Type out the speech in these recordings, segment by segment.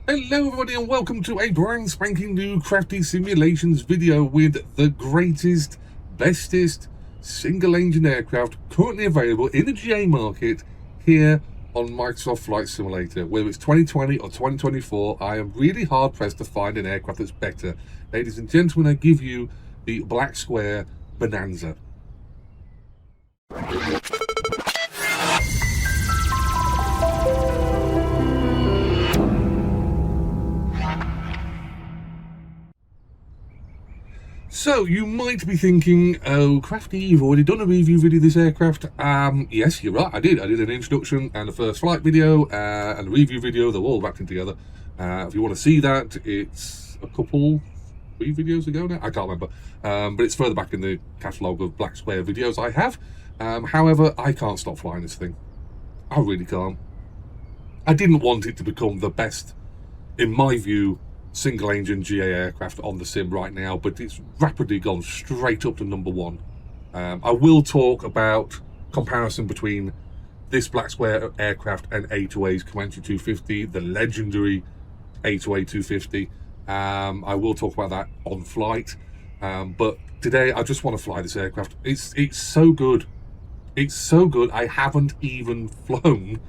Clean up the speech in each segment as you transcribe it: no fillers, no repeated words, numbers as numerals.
Hello everybody and welcome to a brand spanking new crafty simulations video with the greatest, bestest single engine aircraft currently available in the GA market here on Microsoft Flight Simulator. Whether it's 2020 or 2024, I am really hard pressed to find an aircraft that's better. Ladies and gentlemen, I give you the Black Square Bonanza. So, you might be thinking, oh, Crafty, you've already done a review video of this aircraft. Yes, you're right, I did. I did an introduction and a first flight video and a review video. They're all wrapped in together. If you want to see that, it's a couple, 3 videos ago now? I can't remember. But it's further back in the catalogue of Black Square videos I have. However, I can't stop flying this thing. I really can't. I didn't want it to become the best, in my view, single engine GA aircraft on the sim right now, but it's rapidly gone straight up to #1. I will talk about comparison between this Black Square aircraft and A2A's Comanche 250, the legendary A2A 250. I will talk about that on flight, but today I just want to fly this aircraft. It's so good. It's so good. I haven't even flown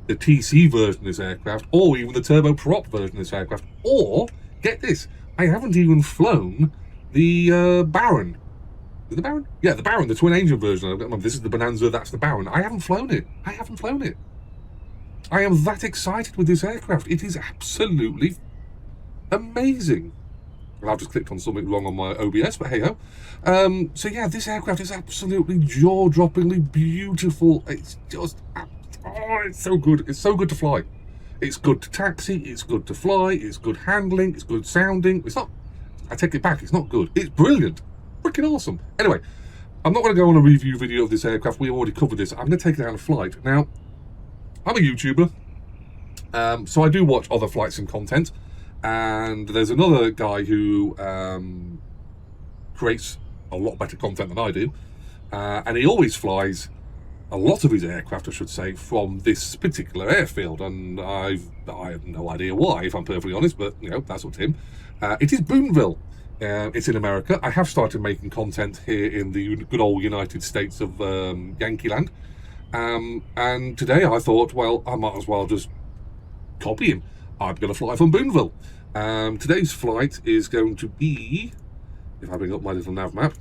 the TC version of this aircraft, or even the turboprop version of this aircraft, or, get this, I haven't even flown the Baron. Is it the Baron? Yeah, the Baron, the twin engine version. I don't remember. This is the Bonanza, that's the Baron. I haven't flown it. I haven't flown it. I am that excited with this aircraft. It is absolutely amazing. Well, I've just clicked on something wrong on my OBS, but hey ho. So yeah, this aircraft is absolutely jaw-droppingly beautiful. It's just, oh, it's so good. It's so good to fly. It's good to taxi, it's good to fly, it's good handling, it's good sounding. It's not, I take it back, it's not good. It's brilliant. Freaking awesome. Anyway, I'm not going to go on a review video of this aircraft. We already covered this. I'm going to take it out of flight. Now, I'm a YouTuber, so I do watch other flight sim content. And there's another guy who creates a lot better content than I do. And he always flies a lot of his aircraft, I should say, from this particular airfield, and I have no idea why, if I'm perfectly honest, but you know, that's up to him. It is Boonville. It's in America. I have started making content here in the good old United States of Yankee Land, and today I thought, well, I might as well just copy him. I'm going to fly from Boonville. Today's flight is going to be, if I bring up my little Navmap.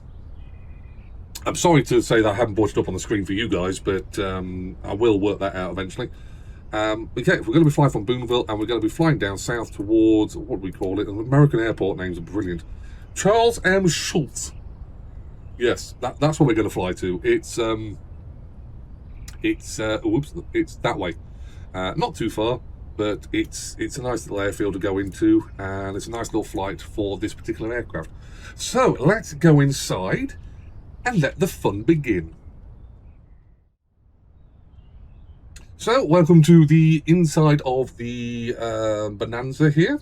I'm sorry to say that I haven't brought it up on the screen for you guys, but I will work that out eventually. Okay, we're going to be flying from Boonville, and we're going to be flying down south towards, what do we call it? American airport names are brilliant. Charles M Schulz. Yes, that's what we're going to fly to. It's that way. Not too far, but it's a nice little airfield to go into, and it's a nice little flight for this particular aircraft. So let's go inside and let the fun begin. So, welcome to the inside of the Bonanza here,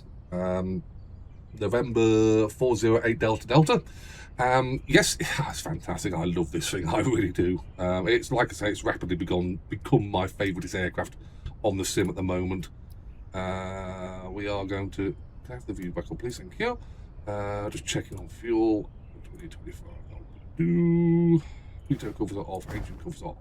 November 408 Delta Delta. Yes, it's fantastic. I love this thing. I really do. It's like I say, it's rapidly become my favourite aircraft on the sim at the moment. We are going to have the view back up, please. Thank you. Just checking on fuel. 2025. Pitot covers are off, engine covers are off.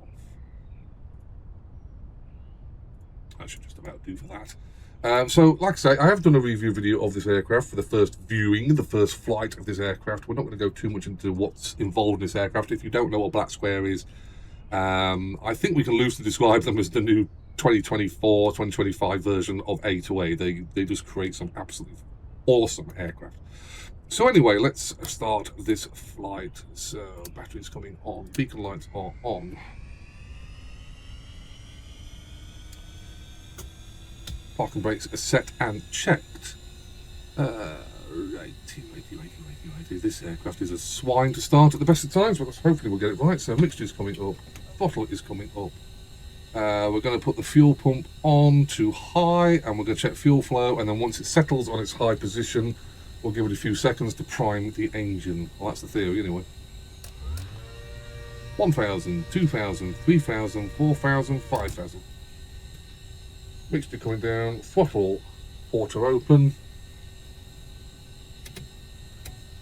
That should just about do for that. So, like I say, I have done a review video of this aircraft for the first viewing, the first flight of this aircraft. We're not going to go too much into what's involved in this aircraft. If you don't know what Black Square is, I think we can loosely describe them as the new 2024, 2025 version of A2A. They just create some absolutely awesome aircraft. So anyway, let's start this flight. So batteries coming on, beacon lights are on. Parking brakes are set and checked. Righty. This aircraft is a swine to start at the best of times, but hopefully we'll get it right. So mixture is coming up, throttle is coming up. We're going to put the fuel pump on to high, and we're going to check fuel flow, and then once it settles on its high position, we'll give it a few seconds to prime the engine. Well, that's the theory anyway. 1,000, 2,000, 3,000, 4,000, 5,000. Mixture coming down, throttle auto open.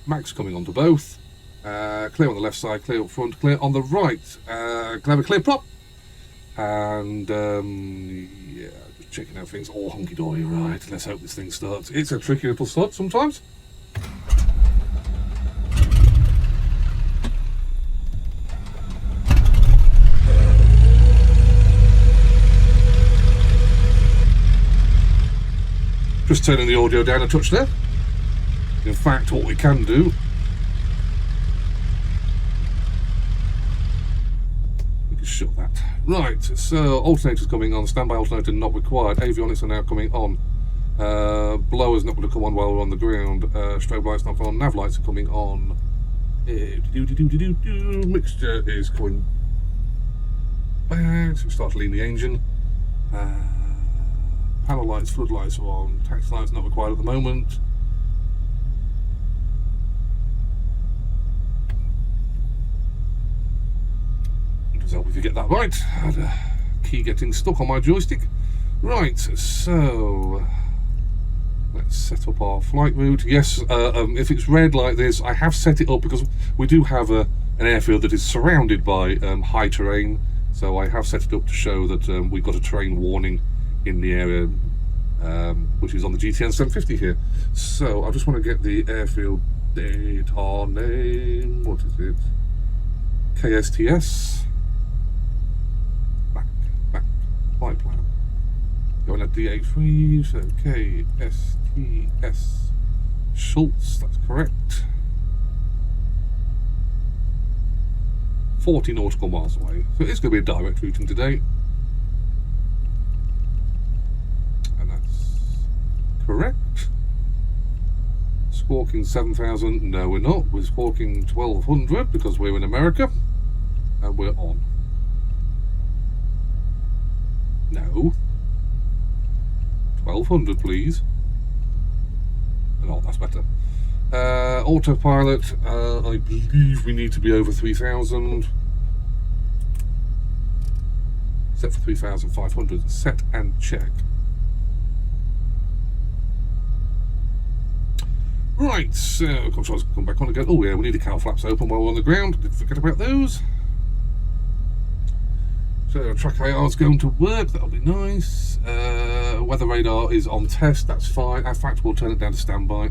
Max coming onto both. Clear on the left side, clear up front, clear on the right. Can I have a clear prop? And yeah, just checking out things all hunky-dory. Right, let's hope this thing starts. It's a tricky little start sometimes. Just turning the audio down a touch there. In fact, what we can do, we can shut that. Right, so alternator's coming on, standby alternator not required, avionics are now coming on, blower's not going to come on while we're on the ground, strobe lights not on, nav lights are coming on, mixture is coming back, so we start to lean the engine, panel lights, flood lights are on, taxi lights not required at the moment. Help if you get that right. I had a key getting stuck on my joystick. Right, so let's set up our flight route. Yes, if it's red like this, I have set it up because we do have an airfield that is surrounded by high terrain. So I have set it up to show that we've got a terrain warning in the area, which is on the GTN 750 here. So I just want to get the airfield data name. What is it? KSTS. Flight plan. Going at D83, so KSTS Schulz, that's correct. 40 nautical miles away. So it's going to be a direct routing today. And that's correct. Squawking 7,000. No, we're not. We're squawking 1,200 because we're in America. And we're on. No. 1,200, please. Oh, that's better. Autopilot, I believe we need to be over 3,000. Set for 3,500. Set and check. Right, so controls come back on again. Oh yeah, we need the cowl flaps open while we're on the ground. Didn't forget about those. So Trackir's going to work, that'll be nice. Weather radar is on test, that's fine. In fact, we'll turn it down to standby.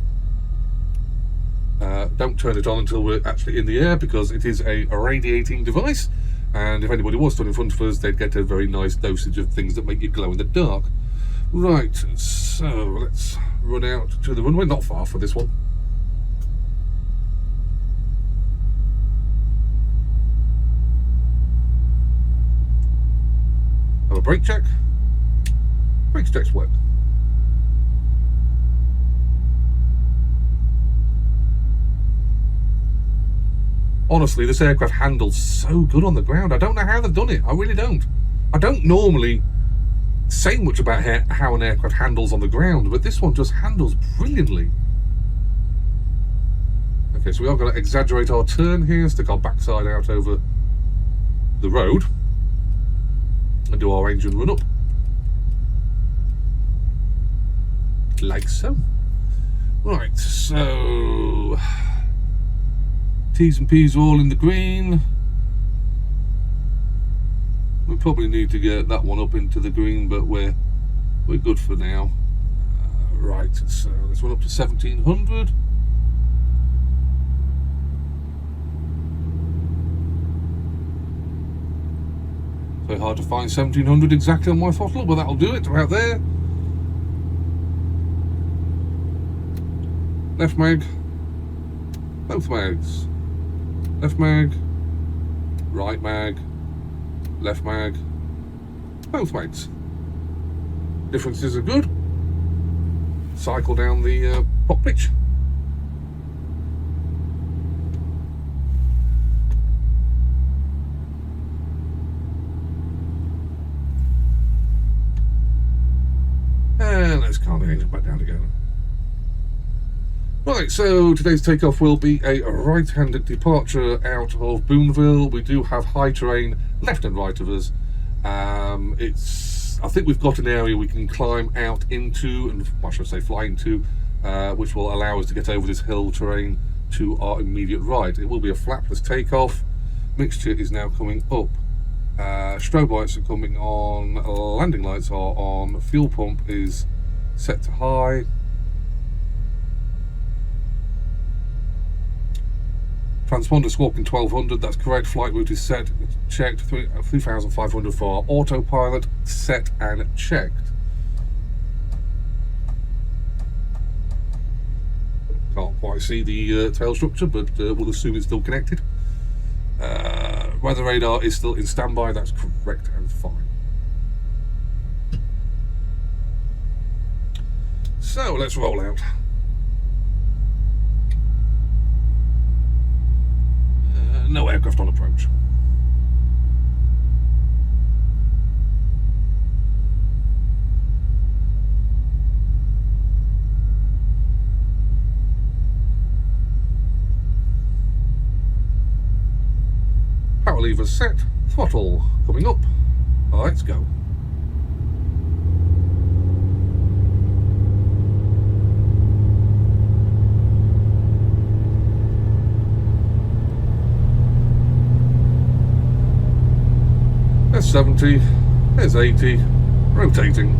Don't turn it on until we're actually in the air because it is a radiating device. And if anybody was stood in front of us, they'd get a very nice dosage of things that make you glow in the dark. Right, so let's run out to the runway, not far for this one. Have a brake check. Brake checks work. Honestly, this aircraft handles so good on the ground. I don't know how they've done it. I really don't. I don't normally say much about how an aircraft handles on the ground, but this one just handles brilliantly. Okay, so we are going to exaggerate our turn here, stick our backside out over the road, and do our engine run up. Like so. Right, so T's and P's are all in the green. We probably need to get that one up into the green, but we're good for now. Right, so let's run up to 1,700. So hard to find 1,700 exactly on my throttle, but that'll do it. About there. Left mag. Both mags. Left mag. Right mag. Left mag. Both mags. Differences are good. Cycle down the pop pitch. And let's calm the engine back down again. Right, so today's takeoff will be a right-handed departure out of Boonville. We do have high terrain left and right of us. It's I think we've got an area we can climb out into, and what should I say, fly into, which will allow us to get over this hill terrain to our immediate right. It will be a flapless takeoff. Mixture is now coming up. Strobe lights are coming on, landing lights are on, fuel pump is set to high. Transponder squawking 1200, that's correct. Flight route is set, checked. 3500 for our autopilot, set and checked. Can't quite see the tail structure, but we'll assume it's still connected. Weather radar is still in standby, that's correct and fine. So let's roll out. No aircraft on approach. Power levers set, throttle coming up. Let's go. There's 70, there's 80, rotating.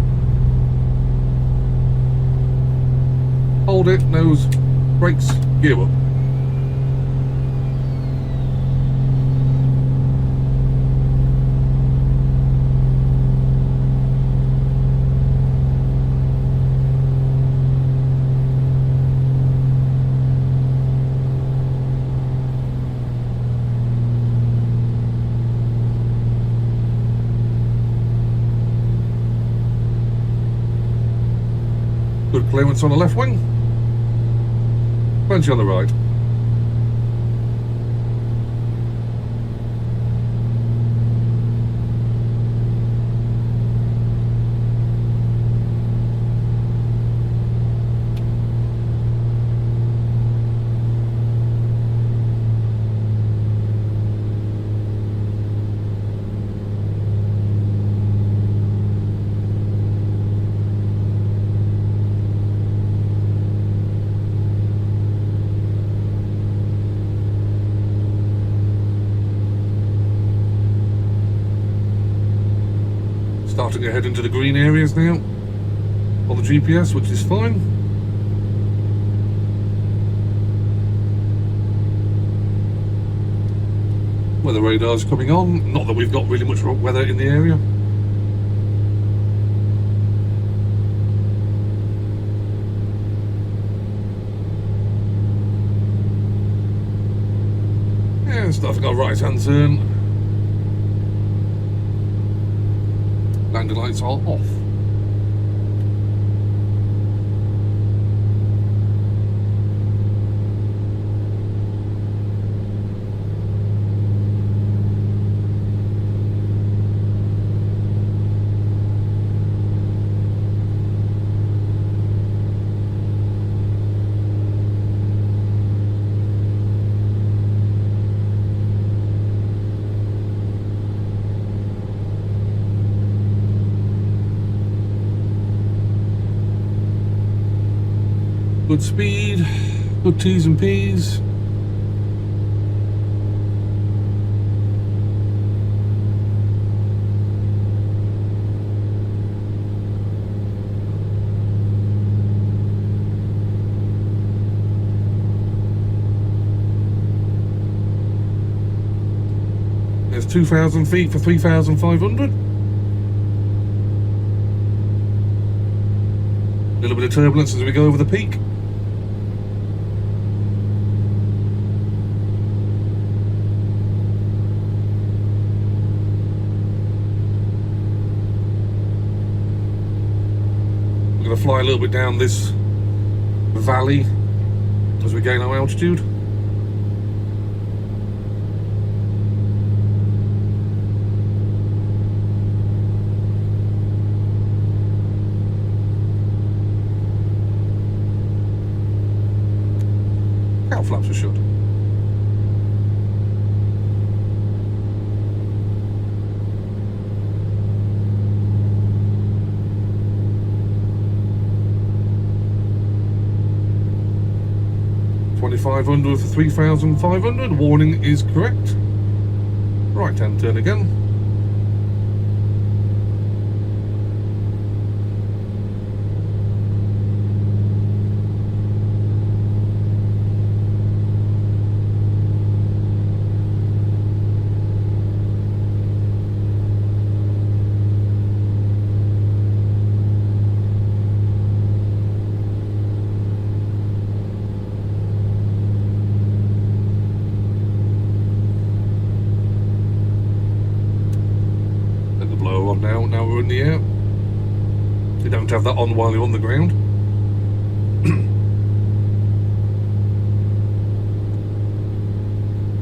Hold it, nose, brakes, gear up. Good clearance on the left wing. Plenty on the right. Starting to head into the green areas now on the GPS, which is fine. Weather radar's coming on. Not that we've got really much weather in the area. Yeah, starting our right hand turn. Landing lights are off. Good speed, good T's and P's. There's 2,000 feet for 3,500. A little bit of turbulence as we go over the peak. Fly a little bit down this valley as we gain our altitude. Cow flaps are shut. 2500 for 3500. Warning is correct. Right hand turn again. Now we're in the air. You don't have that on while you're on the ground.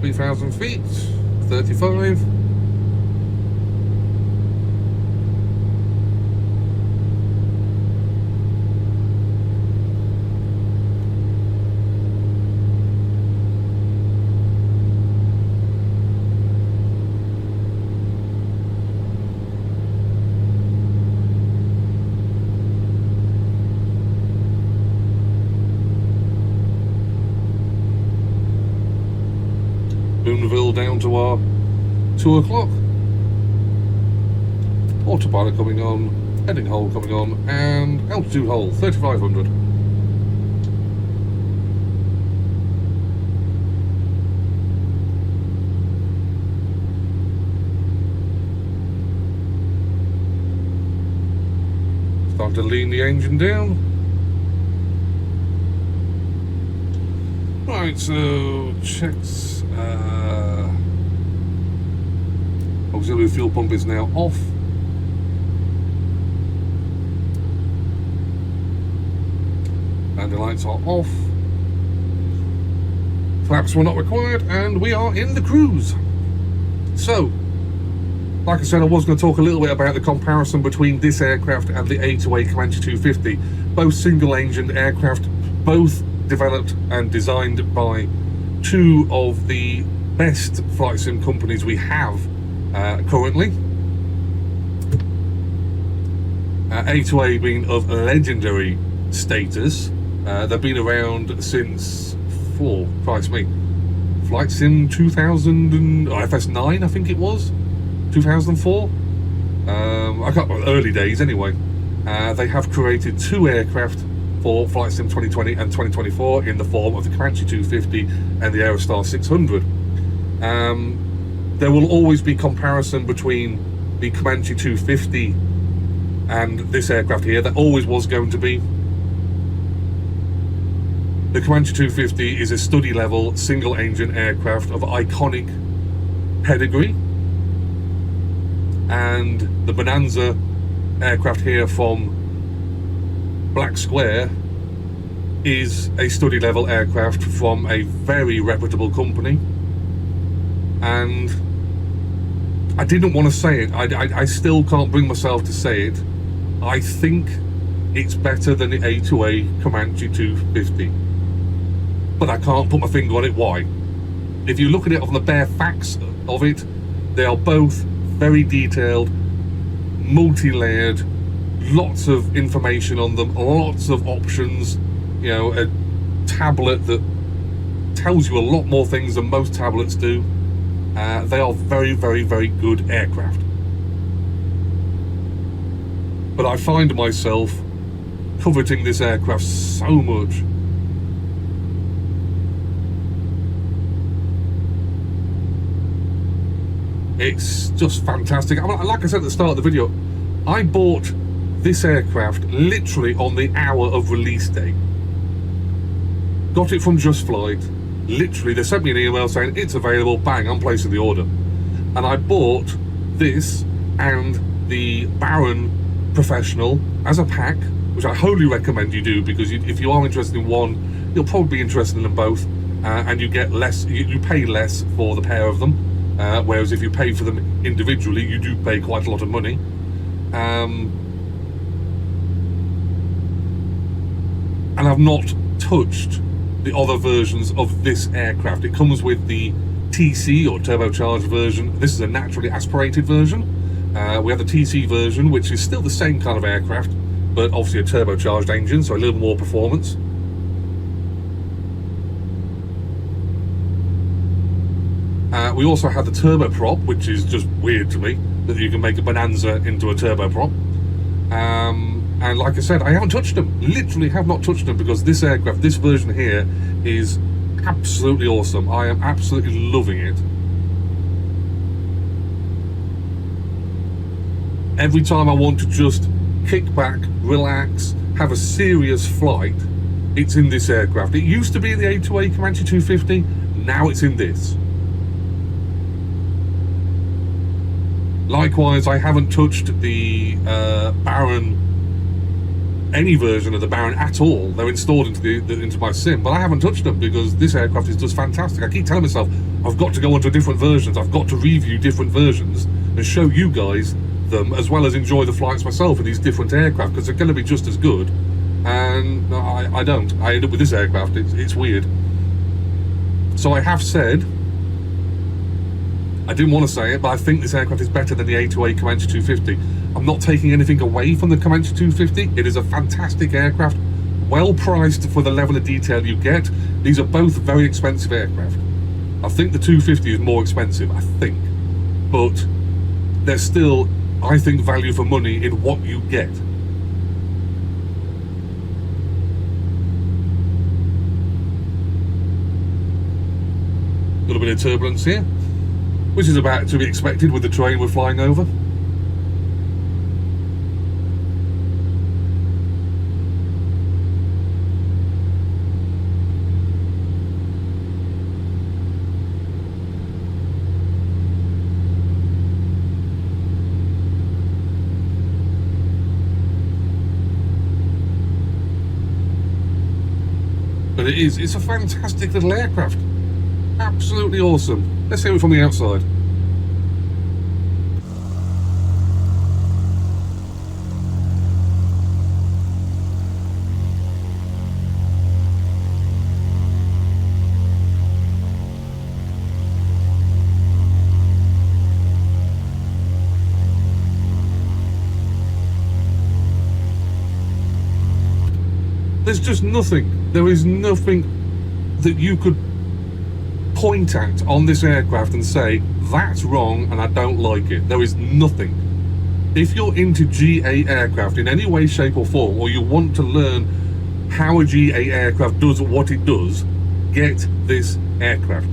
(3,000 feet, 35. Boonville down to our 2 o'clock. Autopilot coming on, heading hole coming on, and altitude hole 3500. Starting to lean the engine down. Right, so checks. Auxiliary fuel pump is now off. And the lights are off. Flaps were not required, and we are in the cruise. So, like I said, I was going to talk a little bit about the comparison between this aircraft and the A2A Comanche 250. Both single-engine aircraft, both developed and designed by two of the best flight sim companies we have currently. A2A being of legendary status. They've been around since, Flight Sim 2000 and FS9, I think it was 2004. I got early days anyway. They have created two aircraft for Flight Sim 2020 and 2024 in the form of the Comanche 250 and the Aerostar 600. There will always be comparison between the Comanche 250 and this aircraft here. There always was going to be. The Comanche 250 is a study level single engine aircraft of iconic pedigree, and the Bonanza aircraft here from Black Square is a study level aircraft from a very reputable company. And I didn't want to say it, I still can't bring myself to say it. I think it's better than the A2A Comanche 250, but I can't put my finger on it. Why? If you look at it on the bare facts of it, they are both very detailed, multi-layered, lots of information on them, lots of options. You know, a tablet that tells you a lot more things than most tablets do. They are very, very, very good aircraft. But I find myself coveting this aircraft so much. It's just fantastic. I mean, like I said at the start of the video, I bought this aircraft literally on the hour of release date. Got it from Just Flight. Literally, they sent me an email saying it's available. Bang, I'm placing the order. And I bought this and the Baron Professional as a pack, which I wholly recommend you do, because if you are interested in one, you'll probably be interested in them both, and you get less. You pay less for the pair of them, whereas if you pay for them individually, you do pay quite a lot of money. And I've not touched the other versions of this aircraft. It comes with the TC or turbocharged version. This is a naturally aspirated version. We have the TC version, which is still the same kind of aircraft, but obviously a turbocharged engine, so a little more performance. We also had the turboprop, which is just weird to me, that you can make a Bonanza into a turboprop. And like I said, I haven't touched them. Literally have not touched them, because this aircraft, this version here, is absolutely awesome. I am absolutely loving it. Every time I want to just kick back, relax, have a serious flight, it's in this aircraft. It used to be the A2A Comanche 250, now it's in this. Likewise, I haven't touched the Baron, any version of the Baron at all. They're installed into my sim, but I haven't touched them because this aircraft is just fantastic. I keep telling myself, I've got to go onto different versions, I've got to review different versions and show you guys them, as well as enjoy the flights myself in these different aircraft, because they're going to be just as good. And I don't. I end up with this aircraft. It's weird. So I have said, I didn't want to say it, but I think this aircraft is better than the A2A Comanche 250. I'm not taking anything away from the Comanche 250. It is a fantastic aircraft, well priced for the level of detail you get. These are both very expensive aircraft. I think the 250 is more expensive, I think. But there's still, I think, value for money in what you get. A little bit of turbulence here, which is about to be expected with the terrain we're flying over. But it's a fantastic little aircraft. Absolutely awesome. Let's hear it from the outside. There's just nothing. There is nothing that you could point at on this aircraft and say, that's wrong and I don't like it. There is nothing. If you're into GA aircraft in any way, shape or form, or you want to learn how a GA aircraft does what it does, get this aircraft.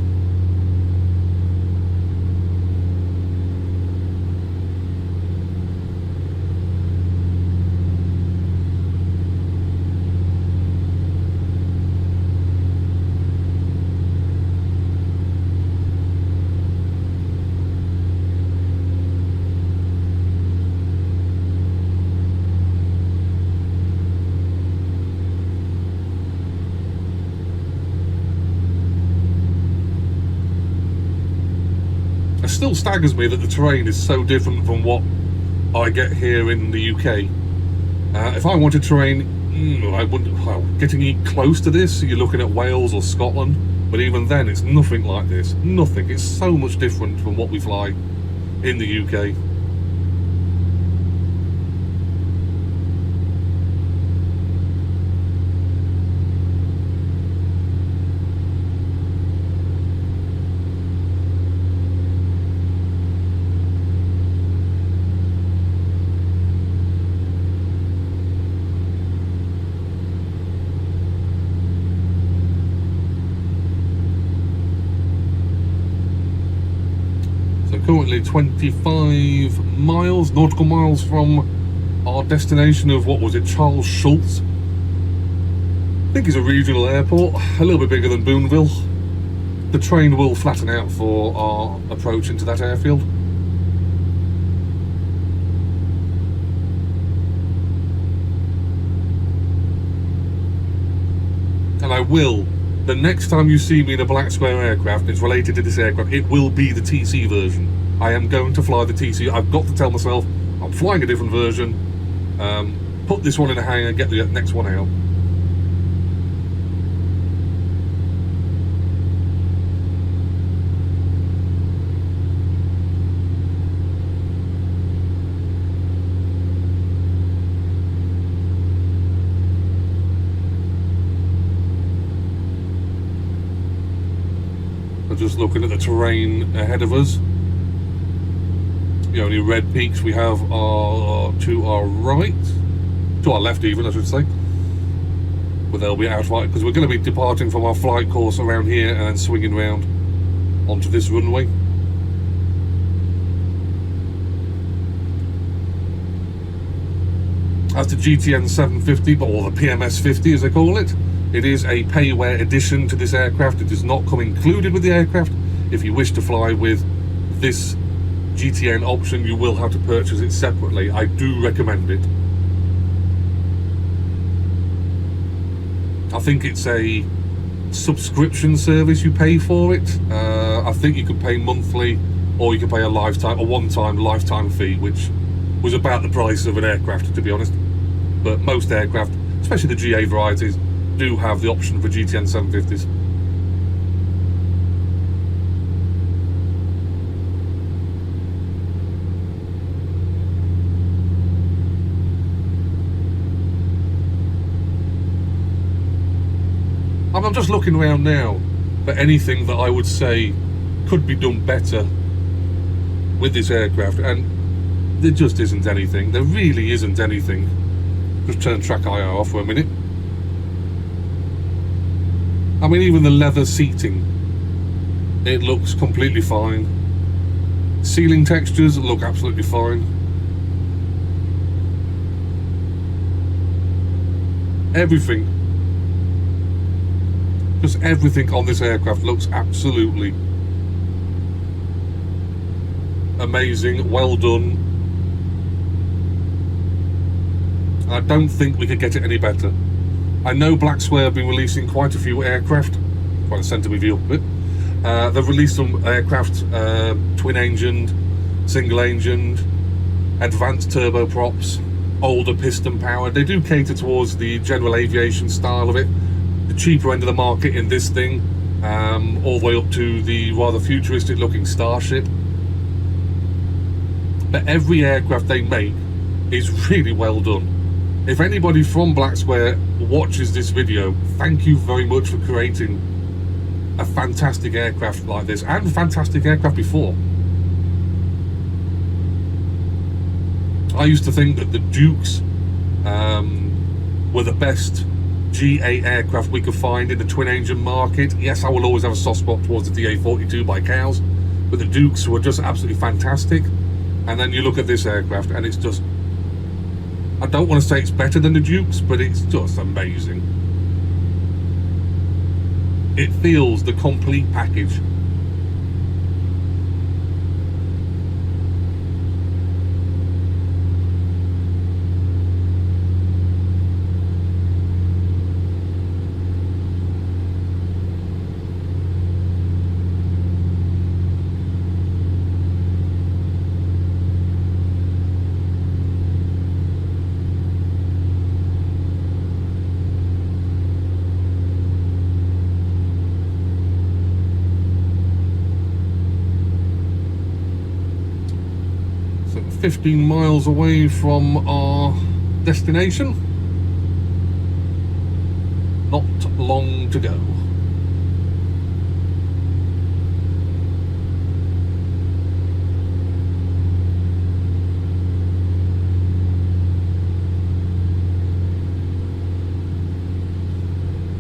It still staggers me that the terrain is so different from what I get here in the UK. If I wanted terrain, I wouldn't. Well, getting close to this, you're looking at Wales or Scotland, but even then, it's nothing like this. Nothing. It's so much different from what we fly in the UK. Currently 25 miles, nautical miles from our destination of, what was it, Charles Schulz. I think it's a regional airport, a little bit bigger than Boonville. The train will flatten out for our approach into that airfield. And I will, the next time you see me in a black square aircraft, it's related to this aircraft, it will be the TC version. I am going to fly the TC. I've got to tell myself I'm flying a different version. Put this one in a hangar, get the next one out. just looking at the terrain ahead of us. The only red peaks we have are to our right, to our left even, I should say. But they'll be out right, because we're going to be departing from our flight course around here and then swinging round onto this runway. As the GTN 750, or the PMS 50 as they call it, it is a payware addition to this aircraft. It does not come included with the aircraft. If you wish to fly with this GTN option, you will have to purchase it separately. I do recommend it. I think it's a subscription service, you pay for it. I think you can pay monthly, or you can pay a one-time lifetime fee, which was about the price of an aircraft, to be honest. But most aircraft, especially the GA varieties, do have the option for GTN 750s. I'm just looking around now for anything that I would say could be done better with this aircraft, and there just isn't anything. There really isn't anything. Just turn Trackir off for a minute. I mean, even the leather seating, it looks completely fine. Ceiling textures look absolutely fine. Everything. Just everything on this aircraft looks absolutely amazing, well done. I don't think we could get it any better. I know Black Square have been releasing quite a few aircraft. Trying to center my view up a bit. They've released some aircraft, twin-engined, single-engined, advanced turboprops, older piston powered. They do cater towards the general aviation style of it. The cheaper end of the market in this thing, all the way up to the rather futuristic looking Starship. But every aircraft they make is really well done. If anybody from Black Square watches this video, thank you very much for creating a fantastic aircraft like this, and fantastic aircraft before. I used to think that the Dukes were the best GA aircraft we could find in the twin-engine market. Yes, I will always have a soft spot towards the DA42 by cows, but the Dukes were just absolutely fantastic. And then you look at this aircraft and it's just, I don't want to say it's better than the Dukes, but it's just amazing. It feels the complete package. So 15 miles away from our destination. Not long to go.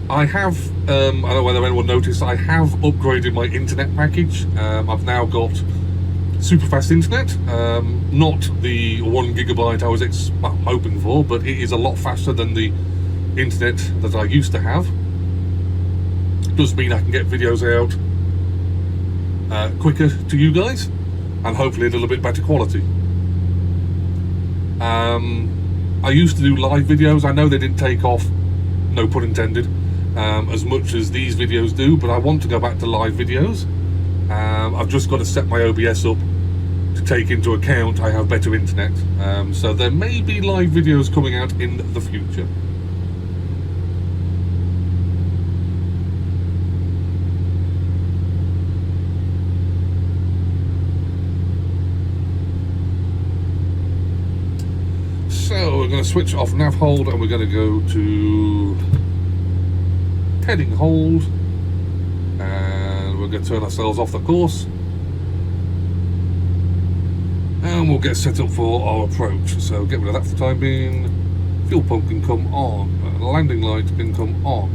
I have, I don't know whether anyone noticed, I have upgraded my internet package. I've now got super fast internet, not the 1 gigabyte I was hoping for, but it is a lot faster than the internet that I used to have. Does mean I can get videos out quicker to you guys, and hopefully a little bit better quality. I used to do live videos. I know they didn't take off, no pun intended, as much as these videos do, but I want to go back to live videos. I've just got to set my OBS up to take into account I have better internet, so there may be live videos coming out in the future. So we're going to switch off nav hold and we're going to go to heading hold, and we're we're going to turn ourselves off the course. And we'll get set up for our approach. So get rid of that for the time being. Fuel pump can come on. Landing light can come on.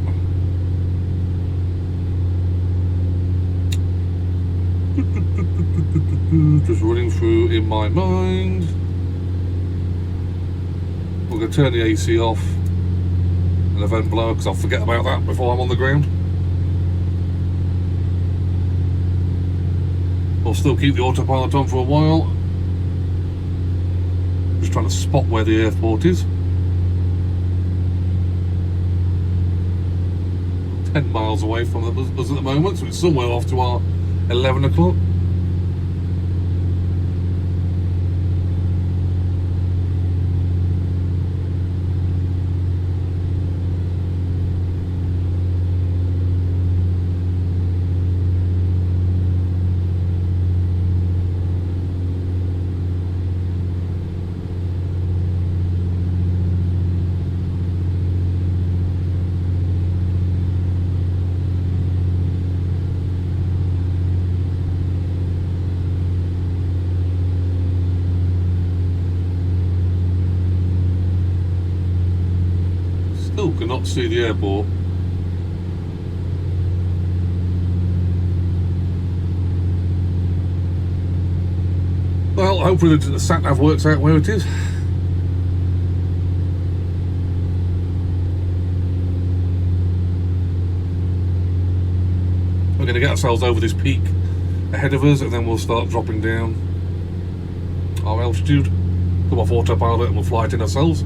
Just running through in my mind. We're going to turn the AC off and the vent blower, because I'll forget about that before I'm on the ground. We'll still keep the autopilot on for a while. Just trying to spot where the airport is. 10 miles away from us at the moment, so it's somewhere off to our 11 o'clock. Still cannot see the airport. Well, hopefully the sat-nav works out where it is. We're going to get ourselves over this peak ahead of us, and then we'll start dropping down our altitude. Come off autopilot and we'll fly it in ourselves.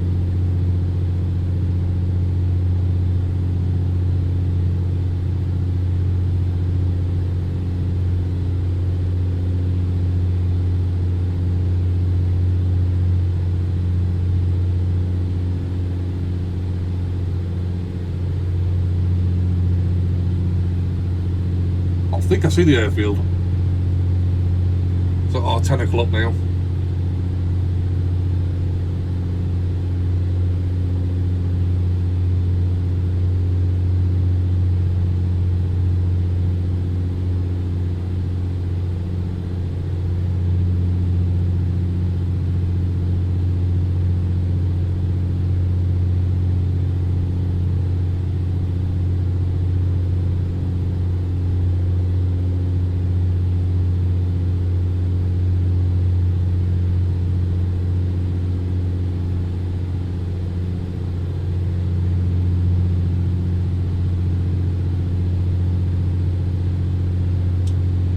I think I see the airfield. It's at 10 o'clock now.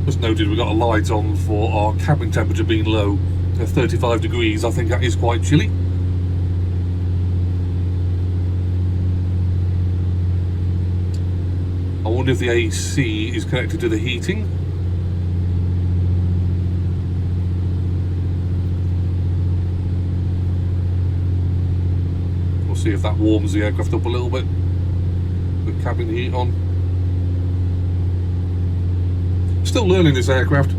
Just noted we've got a light on for our cabin temperature being low at 35 degrees. I think that is quite chilly. I wonder if the AC is connected to the heating. We'll see if that warms the aircraft up a little bit with cabin heat on. Still learning this aircraft.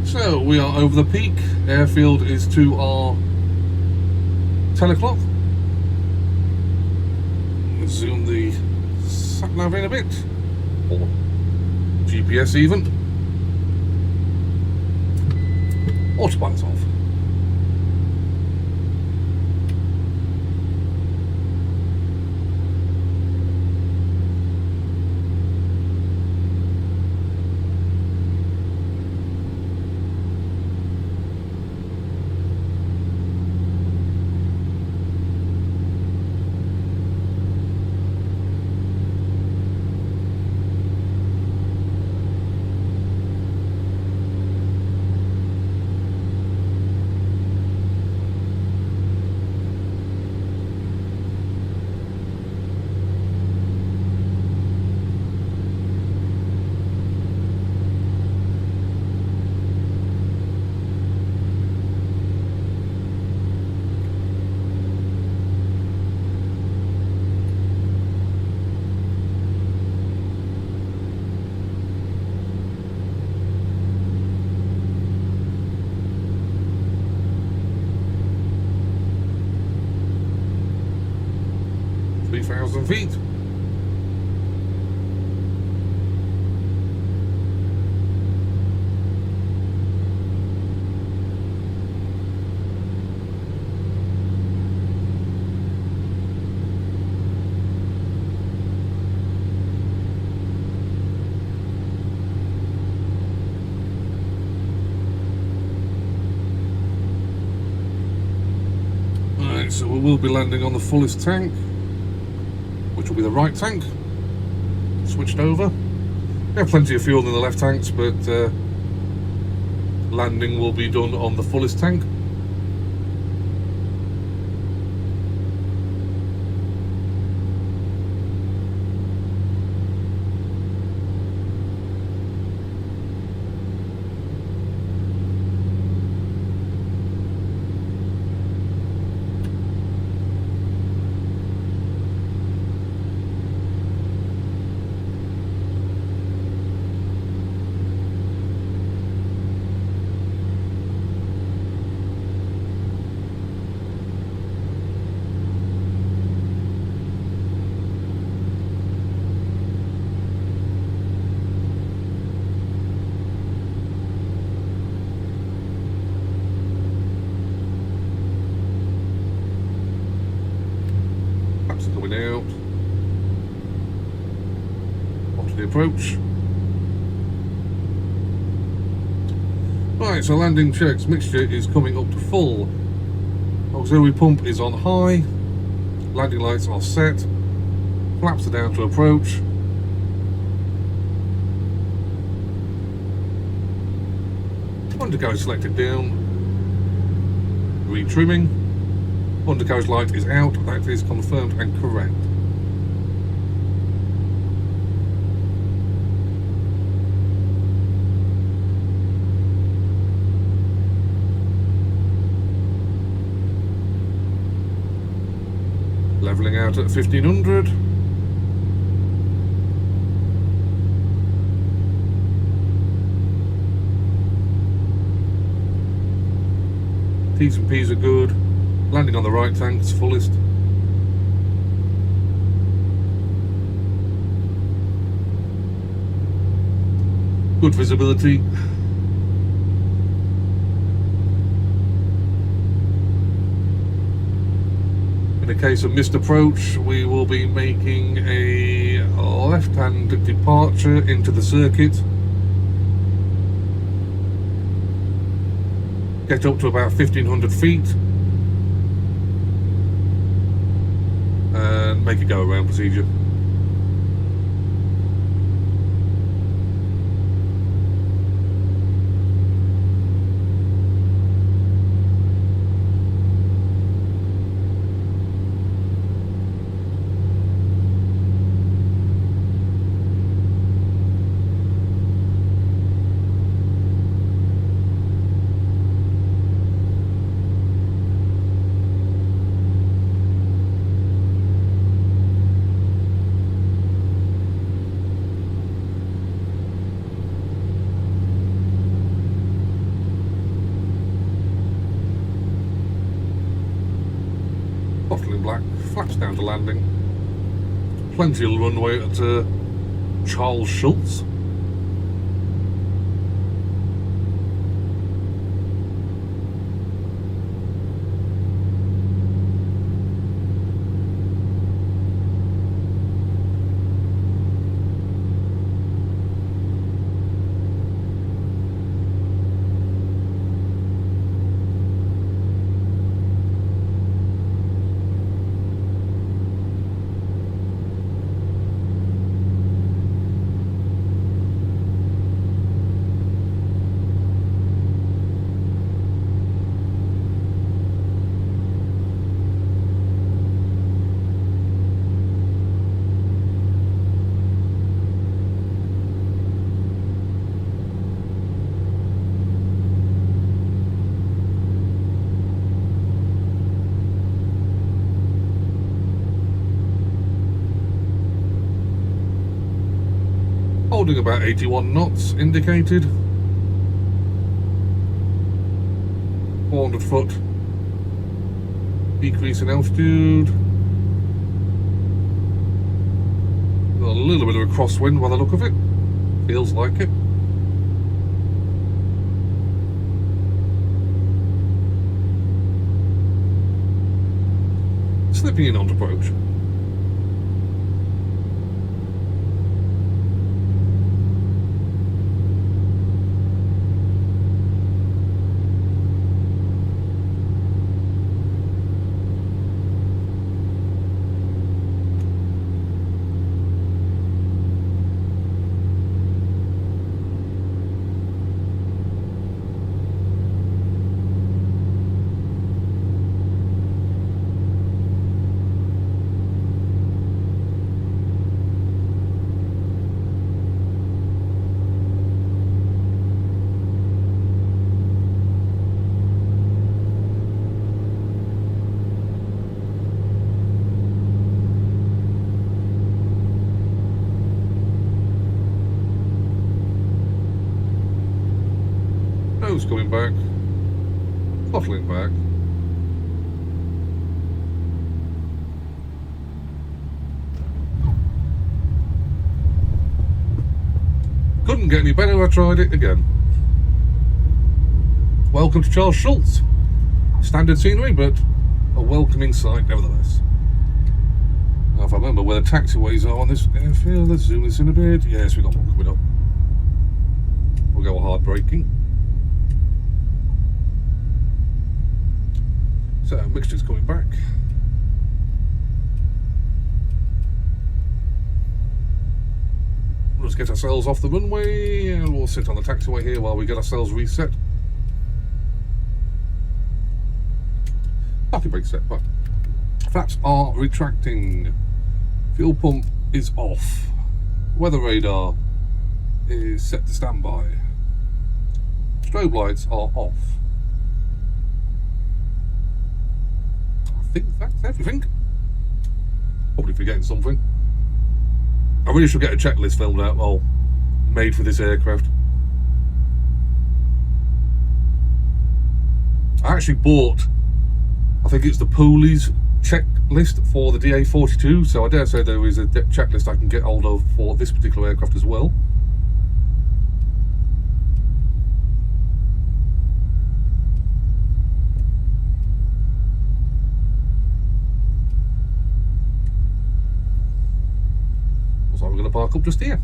So we are over the peak. Airfield is to our 10 o'clock. Let's zoom the sat-nav in a bit. Or GPS even. Autopilot's off. 3,000 feet. So we will be landing on the fullest tank, which will be the right tank, switched over. We have plenty of fuel in the left tanks, but landing will be done on the fullest tank. Coming out onto the approach. Right, so landing checks. Mixture is coming up to full. Auxiliary pump is on high. Landing lights are set. Flaps are down to approach. Undercarriage selected down. Retrimming. Undercarriage light is out. That is confirmed and correct. Levelling out at 1500. T's and P's are good. Landing on the right tank, it's fullest. Good visibility. In the case of missed approach, we will be making a left-hand departure into the circuit. Get up to about 1500 feet. And make a go around procedure. Black, flaps down to landing. Plenty of runway at Charles Schulz. Holding about 81 knots indicated. 400 foot decrease in altitude. little bit of a crosswind by the look of it. Feels like it. Slipping in onto approach. Nose coming back, throttling back. Couldn't get any better, I tried it again. Welcome to Charles Schulz. Standard scenery, but a welcoming sight nevertheless. Now, if I remember where the taxiways are on this airfield, let's zoom this in a bit. Yes, we've got one coming up. We'll go hard braking. So, mixture's coming back. We'll just get ourselves off the runway and we'll sit on the taxiway here while we get ourselves reset. Parking brake set, but flaps are retracting. Fuel pump is off. Weather radar is set to standby. Strobe lights are off. I think that's everything. Probably forgetting something. I really should get a checklist filmed out, well, made for this aircraft. I actually bought, I think it's the Pooley's checklist for the DA42, so I dare say there is a checklist I can get hold of for this particular aircraft as well. So we're going to park up just here.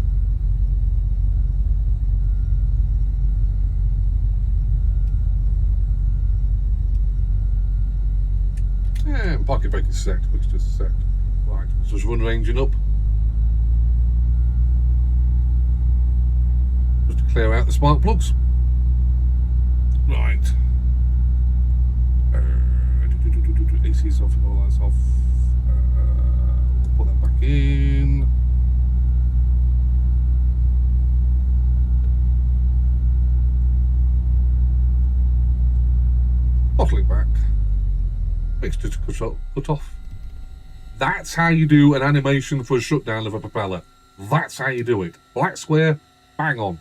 And parking brake is set, which is set. Right, let's just run ranging up. Just to clear out the spark plugs. Right. AC's off and all that's off. We'll put that back in. Bottling back. Mixture to cut off. That's how you do an animation for a shutdown of a propeller. That's how you do it. Black square, bang on.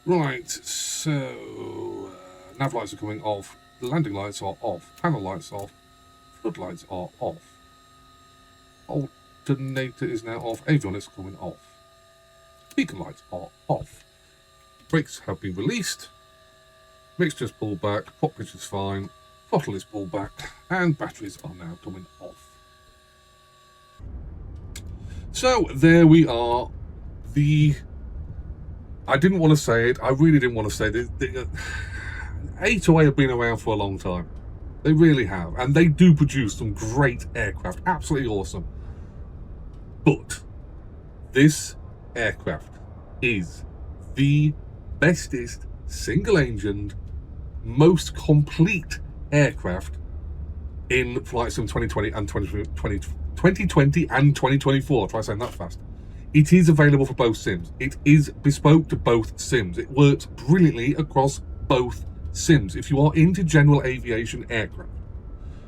Right, so nav lights are coming off. The landing lights are off. Panel lights off. Floodlights are off. Alternator is now off. Avionics coming off. Beacon lights are off. Brakes have been released. Mixture's pulled back. Pop pitch is fine. Throttle is pulled back. And batteries are now coming off. So there we are. I didn't want to say it. I really didn't want to say it. A2A have been around for a long time. They really have. And they do produce some great aircraft. Absolutely awesome. But this aircraft is the bestest single-engined, most complete aircraft in Flight Sim 2020 and 2020 and 2024. Try saying that fast. It is available for both sims. It is bespoke to both sims. It works brilliantly across both sims. If you are into general aviation aircraft,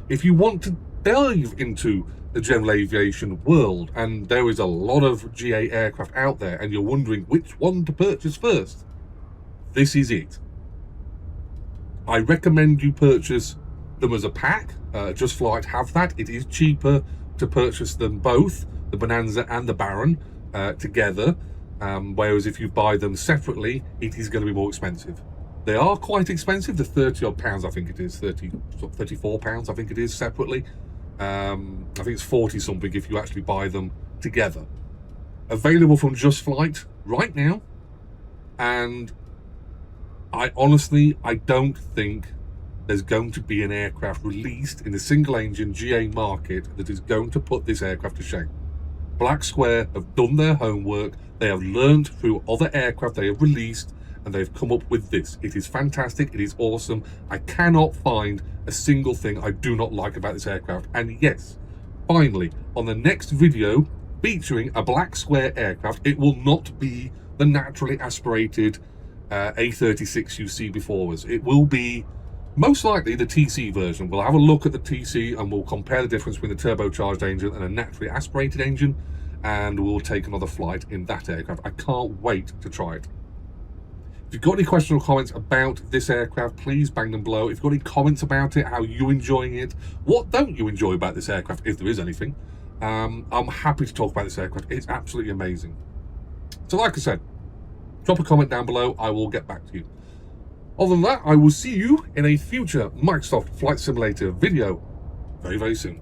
if you want to dive into the general aviation world, and there is a lot of GA aircraft out there, and you're wondering which one to purchase first, this is it. I recommend you purchase them as a pack. Just Flight have that. It is cheaper to purchase them both, the Bonanza and the Baron, together, whereas if you buy them separately, it is going to be more expensive. They are quite expensive. The 30 odd pounds, I think it is, 34 pounds, I think it is separately. I think it's 40 something if you actually buy them together. Available from Just Flight right now, and I don't think there's going to be an aircraft released in the single engine GA market that is going to put this aircraft to shame. Black Square have done their homework. They have learned through other aircraft they have released, and they've come up with this. It is fantastic. It is awesome. I cannot find a single thing I do not like about this aircraft. And yes, finally, on the next video featuring a Black Square aircraft, it will not be the naturally aspirated A36 you see before us. It will be most likely the TC version. We'll have a look at the TC and we'll compare the difference between the turbocharged engine and a naturally aspirated engine, and we'll take another flight in that aircraft. I can't wait to try it. If you've got any questions or comments about this aircraft, please bang them below. If you've got any comments about it, how you enjoying it, what don't you enjoy about this aircraft, if there is anything, I'm happy to talk about this aircraft. It's absolutely amazing. So like I said, drop a comment down below. I will get back to you. Other than that, I will see you in a future Microsoft Flight Simulator video very, very soon.